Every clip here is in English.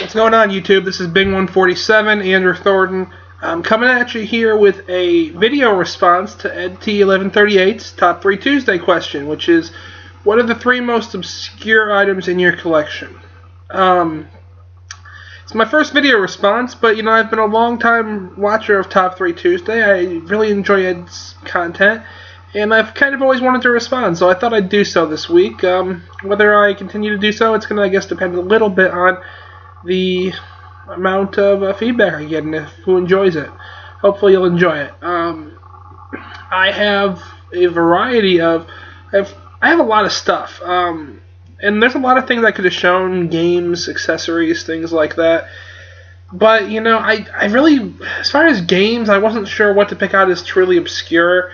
What's going on, YouTube? This is Bing147, Andrew Thornton. I'm coming at you here with a video response to Edt1138's Top 3 Tuesday question, which is, what are the 3 most obscure items in your collection? It's my first video response, but I've been a long time watcher of Top 3 Tuesday. I really enjoy Ed's content, and I've kind of always wanted to respond, so I thought I'd do so this week. Whether I continue to do so, it's going to, I guess, depend a little bit on the amount of feedback I get and who enjoys it. Hopefully you'll enjoy it. I have a variety of... I have a lot of stuff. And there's a lot of things I could have shown, games, accessories, things like that. But, I really, as far as games, I wasn't sure what to pick out as truly obscure.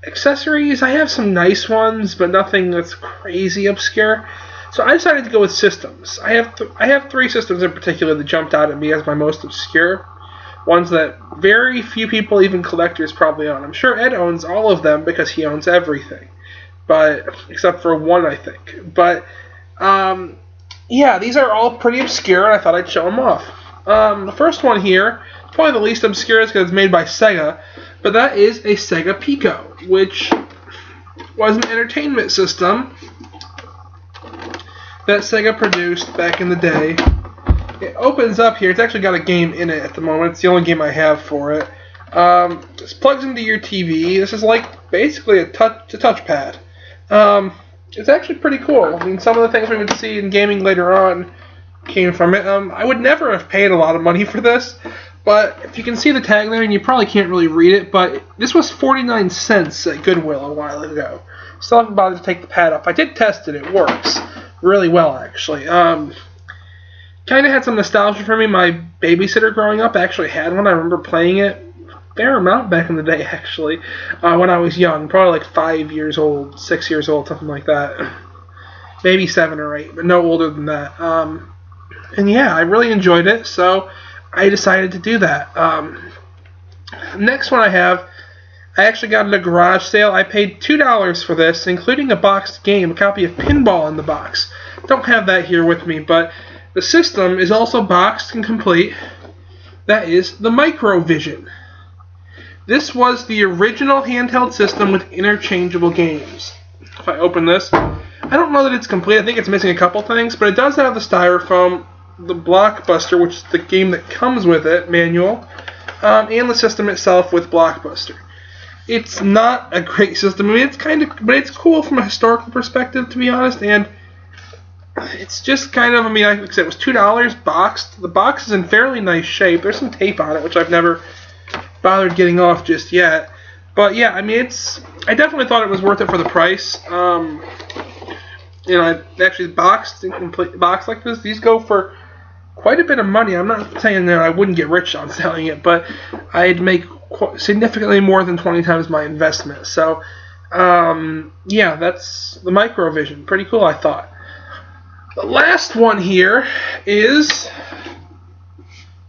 Accessories, I have some nice ones, but nothing that's crazy obscure. So I decided to go with systems. I have 3 systems in particular that jumped out at me as my most obscure. Ones that very few people, even collectors, probably own. I'm sure Ed owns all of them because he owns everything. But, except for one, I think. But, yeah, these are all pretty obscure, and I thought I'd show them off. The first one here, probably the least obscure because it's made by Sega, but that is a Sega Pico, which was an entertainment system that Sega produced back in the day. It opens up here. It's actually got a game in it at the moment. It's the only game I have for it. This plugs into your TV. This is like basically a touchpad. It's actually pretty cool. I mean, some of the things we would see in gaming later on came from it. I would never have paid a lot of money for this, but if you can see the tag there, and you probably can't really read it, but this was 49 cents at Goodwill a while ago. Still haven't bothered to take the pad off. I did test it. It works really well, actually. Kind of had some nostalgia for me. My babysitter growing up actually had one. I remember playing it a fair amount back in the day, actually, when I was young. Probably like 5 years old, 6 years old, something like that. Maybe 7 or 8, but no older than that. And yeah, I really enjoyed it, so I decided to do that. Next one I actually got at a garage sale. I paid $2 for this, including a boxed game, a copy of Pinball in the box. Don't have that here with me, but the system is also boxed and complete. That is the Microvision. This was the original handheld system with interchangeable games. If I open this, I don't know that it's complete. I think it's missing a couple things, but it does have the styrofoam, the Blockbuster, which is the game that comes with it, manual, and the system itself with Blockbuster. It's not a great system. I mean, but it's cool from a historical perspective, to be honest, and it's just kind of, like I said, it was $2 boxed. The box is in fairly nice shape. There's some tape on it, which I've never bothered getting off just yet. But yeah, I mean, I definitely thought it was worth it for the price. Actually boxed and complete box like this, these go for quite a bit of money. I'm not saying that I wouldn't get rich on selling it, but I'd make significantly more than 20 times my investment. So, yeah, that's the Microvision. Pretty cool, I thought. The last one here is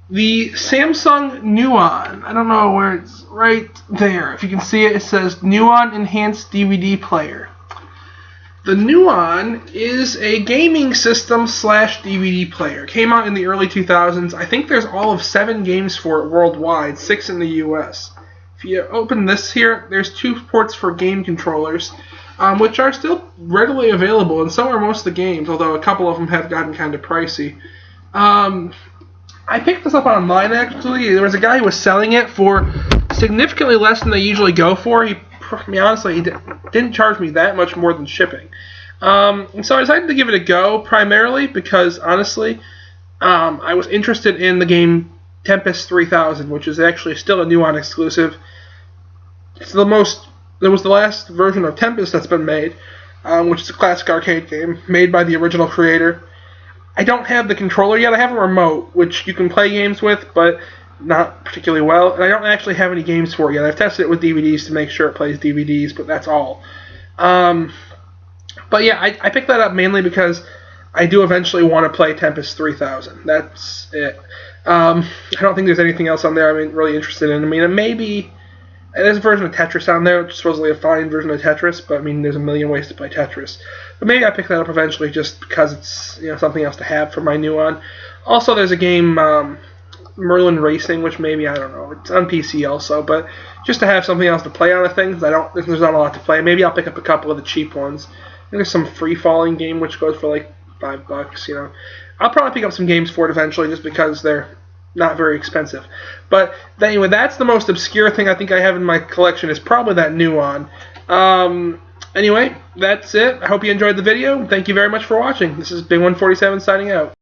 the Samsung Nuon. I don't know where it's right there. If you can see it, it says Nuon Enhanced DVD Player. The Nuon is a gaming system / DVD player. It came out in the early 2000s. I think there's all of 7 games for it worldwide, 6 in the US. If you open this here, there's 2 ports for game controllers, which are still readily available, and so are most of the games, although a couple of them have gotten kind of pricey. I picked this up online, actually. There was a guy who was selling it for significantly less than they usually go for. Honestly, he didn't charge me that much more than shipping. And so I decided to give it a go, primarily because, honestly, I was interested in the game Tempest 3000, which is actually still a Nuon exclusive. It was the last version of Tempest that's been made, which is a classic arcade game, made by the original creator. I don't have the controller yet. I have a remote, which you can play games with, but not particularly well, and I don't actually have any games for it yet. I've tested it with DVDs to make sure it plays DVDs, but that's all. But yeah, I picked that up mainly because I do eventually want to play Tempest 3000. That's it. I don't think there's anything else on there I'm really interested in. I mean, maybe And there's a version of Tetris on there, which is supposedly a fine version of Tetris, but I mean, there's a million ways to play Tetris. But maybe I pick that up eventually just because it's, you know, something else to have for my new one. Also, there's a game, Merlin Racing, which maybe, I don't know, it's on PC also, but just to have something else to play on a thing, there's not a lot to play. Maybe I'll pick up a couple of the cheap ones. There's some free-falling game which goes for like $5, you know. I'll probably pick up some games for it eventually just because they're not very expensive. But anyway, that's the most obscure thing I think I have in my collection is probably that new one. Anyway, that's it. I hope you enjoyed the video. Thank you very much for watching. This is Big147 signing out.